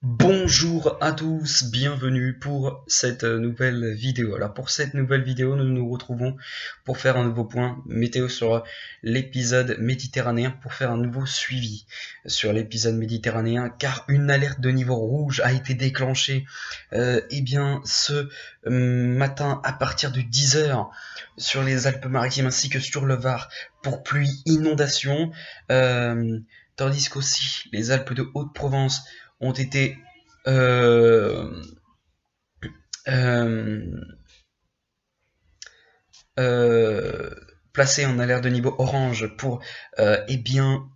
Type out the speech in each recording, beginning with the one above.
Bonjour à tous, bienvenue pour cette nouvelle vidéo. Alors pour cette nouvelle vidéo, nous nous retrouvons pour faire un nouveau point météo sur l'épisode méditerranéen, pour faire un nouveau suivi sur l'épisode méditerranéen, car une alerte de niveau rouge a été déclenchée ce matin à partir de 10 heures sur les Alpes-Maritimes ainsi que sur le Var pour pluie inondation, tandis qu'aussi les Alpes de Haute-Provence ont été euh, euh, euh, placés en alerte de niveau orange pour eh bien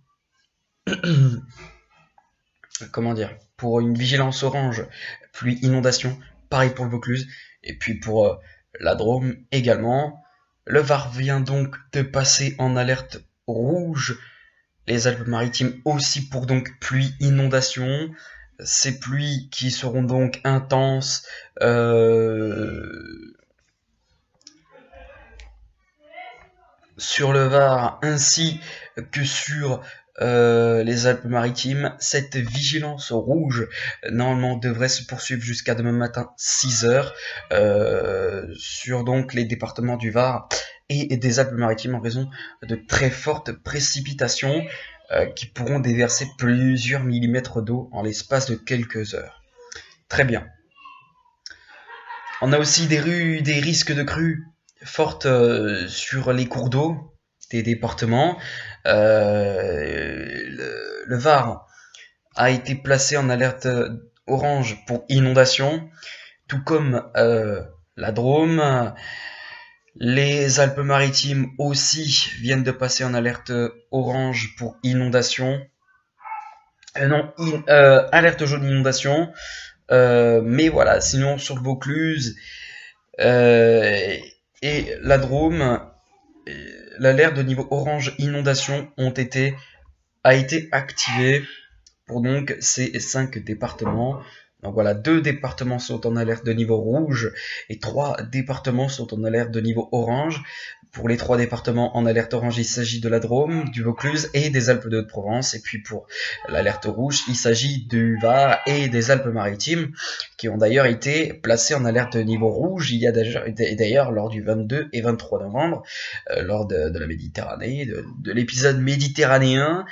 comment dire, pour une vigilance orange pluie inondation, pareil pour le Vaucluse, et puis pour la Drôme également. Le Var vient donc de passer en alerte rouge, les Alpes-Maritimes aussi pour donc pluie inondation. Ces pluies qui seront donc intenses sur le Var ainsi que sur les Alpes-Maritimes. Cette vigilance rouge normalement devrait se poursuivre jusqu'à demain matin 6 heures sur donc les départements du Var et des Alpes-Maritimes en raison de très fortes précipitations qui pourront déverser plusieurs millimètres d'eau en l'espace de quelques heures. Très bien. On a aussi des risques de crues fortes sur les cours d'eau des départements. Le Var a été placé en alerte orange pour inondation, tout comme la Drôme. Les Alpes-Maritimes aussi viennent de passer en alerte orange pour inondation. Non, alerte jaune inondation. Mais voilà, sinon sur le Vaucluse et la Drôme, l'alerte de niveau orange inondation a été activée pour donc ces 5 départements. Donc voilà, 2 départements sont en alerte de niveau rouge et 3 départements sont en alerte de niveau orange. Pour les 3 départements en alerte orange, il s'agit de la Drôme, du Vaucluse et des Alpes de Haute-Provence. Et puis pour l'alerte rouge, il s'agit du Var et des Alpes-Maritimes, qui ont d'ailleurs été placés en alerte de niveau rouge il y a d'ailleurs lors du 22 et 23 novembre, lors de la Méditerranée, de l'épisode méditerranéen.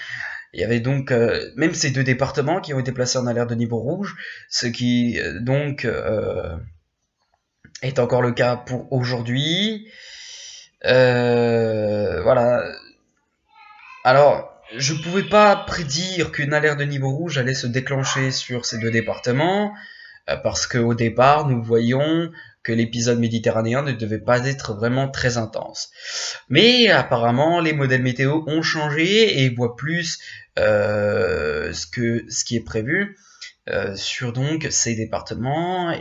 Il y avait donc même ces 2 départements qui ont été placés en alerte de niveau rouge, ce qui est encore le cas pour aujourd'hui. Voilà. Alors, je ne pouvais pas prédire qu'une alerte de niveau rouge allait se déclencher sur ces 2 départements, parce qu'au départ, nous voyions que l'épisode méditerranéen ne devait pas être vraiment très intense. Mais apparemment, les modèles météo ont changé et voient plus ce qui est prévu sur donc ces départements.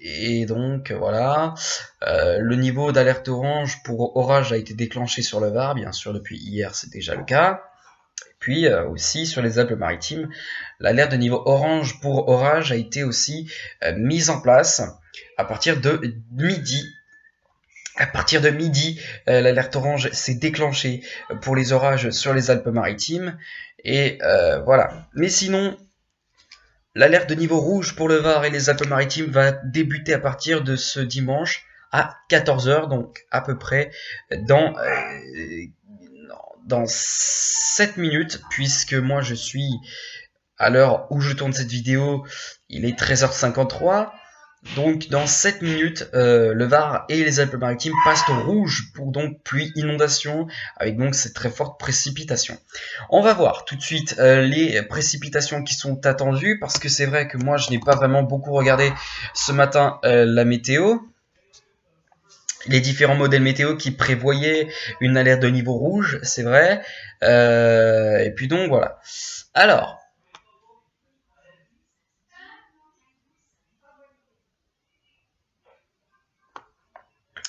Et donc voilà, le niveau d'alerte orange pour orage a été déclenché sur le Var, bien sûr depuis hier c'est déjà le cas. Et puis aussi sur les Alpes-Maritimes, l'alerte de niveau orange pour orage a été aussi mise en place à partir de midi. À partir de midi, l'alerte orange s'est déclenchée pour les orages sur les Alpes-Maritimes. Et voilà. Mais sinon, l'alerte de niveau rouge pour le Var et les Alpes-Maritimes va débuter à partir de ce dimanche à 14 heures, donc à peu près dans, dans 7 minutes, puisque moi je suis, à l'heure où je tourne cette vidéo, il est 13h53. Donc dans 7 minutes, le Var et les Alpes-Maritimes passent au rouge pour donc pluie inondation, avec donc ces très fortes précipitations. On va voir tout de suite les précipitations qui sont attendues, parce que c'est vrai que moi je n'ai pas vraiment beaucoup regardé ce matin la météo, les différents modèles météo qui prévoyaient une alerte de niveau rouge, c'est vrai. Et puis donc voilà. Alors,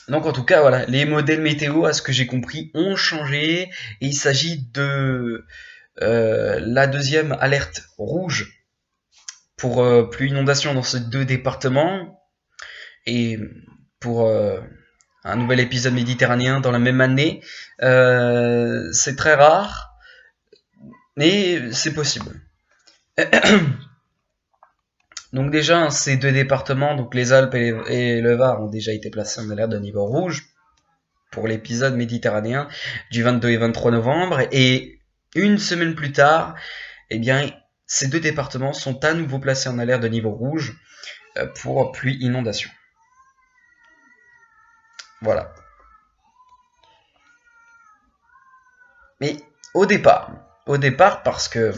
donc en tout cas, voilà, les modèles météo, à ce que j'ai compris, ont changé et il s'agit de la deuxième alerte rouge pour pluie inondation dans ces 2 départements et pour un nouvel épisode méditerranéen dans la même année. C'est très rare, mais c'est possible. Donc déjà, ces deux départements, donc les Alpes et le Var, ont déjà été placés en alerte de niveau rouge pour l'épisode méditerranéen du 22 et 23 novembre. Et une semaine plus tard, eh bien, ces deux départements sont à nouveau placés en alerte de niveau rouge pour pluie inondation. Voilà. Mais au départ, parce que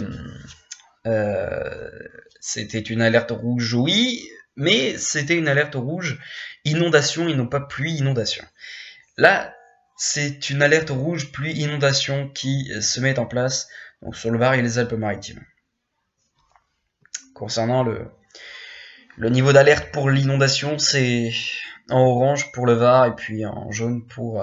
c'était une alerte rouge, oui, mais c'était une alerte rouge inondation et non pas pluie inondation. Là, c'est une alerte rouge pluie inondation qui se met en place donc sur le Var et les Alpes-Maritimes. Concernant le niveau d'alerte pour l'inondation, c'est en orange pour le Var et puis en jaune pour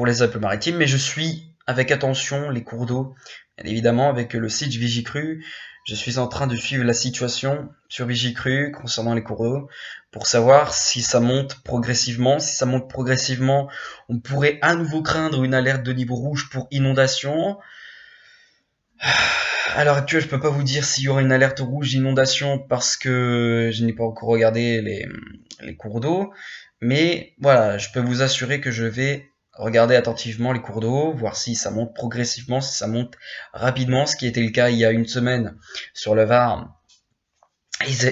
les Alpes-Maritimes. Mais je suis avec attention les cours d'eau, bien évidemment avec le site Vigicru. Je suis en train de suivre la situation sur Vigicru concernant les cours d'eau pour savoir si ça monte progressivement. Si ça monte progressivement, on pourrait à nouveau craindre une alerte de niveau rouge pour inondation. À l'heure actuelle, je peux pas vous dire s'il y aura une alerte rouge inondation parce que je n'ai pas encore regardé les cours d'eau. Mais voilà, je peux vous assurer que je vais regarder attentivement les cours d'eau, voir si ça monte progressivement, si ça monte rapidement, ce qui était le cas il y a une semaine sur le Var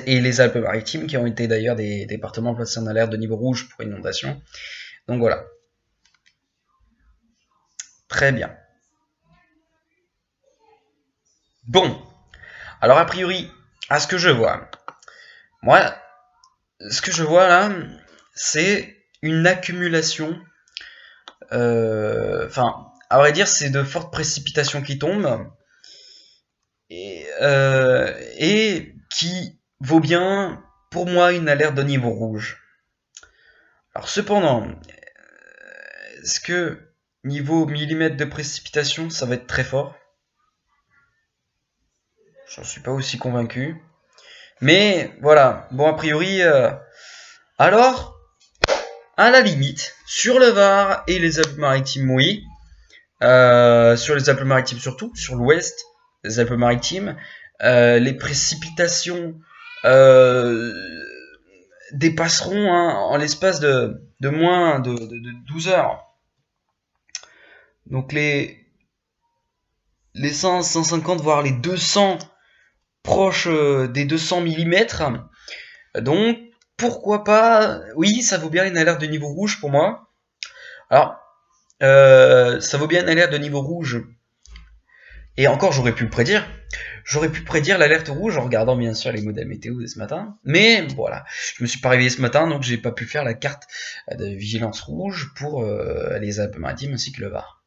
et les Alpes-Maritimes, qui ont été d'ailleurs des départements placés en alerte de niveau rouge pour inondation. Donc voilà. Très bien. Bon. Alors a priori, à ce que je vois, moi, ce que je vois là, c'est une accumulation. Enfin, à vrai dire, c'est de fortes précipitations qui tombent et qui vaut bien, pour moi, une alerte de niveau rouge. Alors cependant, est-ce que niveau millimètre de précipitation, ça va être très fort? J'en suis pas aussi convaincu. Mais voilà, bon a priori, alors, à la limite, sur le Var et les Alpes-Maritimes, oui. Sur les Alpes-Maritimes surtout, sur l'ouest des Alpes-Maritimes, les précipitations dépasseront en l'espace de moins de 12 heures. Donc les 100, 150, voire les 200 proches des 200 mm. Donc pourquoi pas, oui, ça vaut bien une alerte de niveau rouge pour moi. Alors, ça vaut bien une alerte de niveau rouge. Et encore, j'aurais pu le prédire. J'aurais pu prédire l'alerte rouge en regardant bien sûr les modèles météo de ce matin. Mais voilà, je me suis pas réveillé ce matin, donc j'ai pas pu faire la carte de vigilance rouge pour les Alpes-Maritimes ainsi que le Var.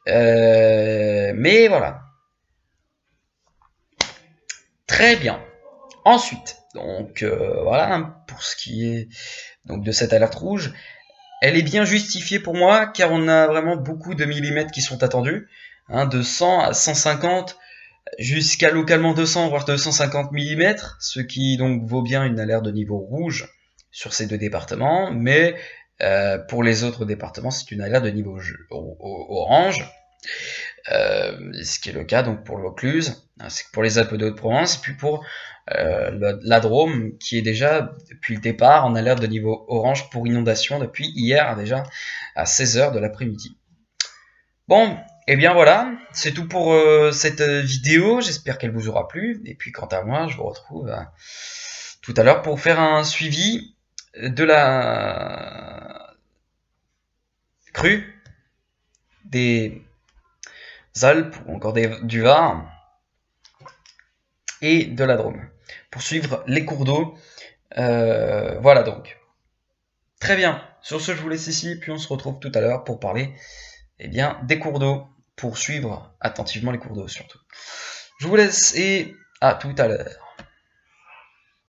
Mais voilà. Très bien. Ensuite, donc voilà, pour ce qui est donc de cette alerte rouge, elle est bien justifiée pour moi car on a vraiment beaucoup de millimètres qui sont attendus, de 100 à 150 jusqu'à localement 200 voire 250 mm, ce qui donc vaut bien une alerte de niveau rouge sur ces deux départements, mais pour les autres départements c'est une alerte de niveau orange, ce qui est le cas donc pour le Vaucluse, c'est pour les Alpes de Haute-Provence, et puis pour la Drôme qui est déjà depuis le départ en alerte de niveau orange pour inondation depuis hier déjà à 16h de l'après-midi. Bon, et bien voilà, c'est tout pour cette vidéo, j'espère qu'elle vous aura plu, et puis quant à moi, je vous retrouve tout à l'heure pour faire un suivi de la crue des Alpes, ou encore du Var, et de la Drôme, pour suivre les cours d'eau, voilà donc. Très bien, sur ce je vous laisse ici, puis on se retrouve tout à l'heure pour parler bien, des cours d'eau, pour suivre attentivement les cours d'eau surtout. Je vous laisse et à tout à l'heure.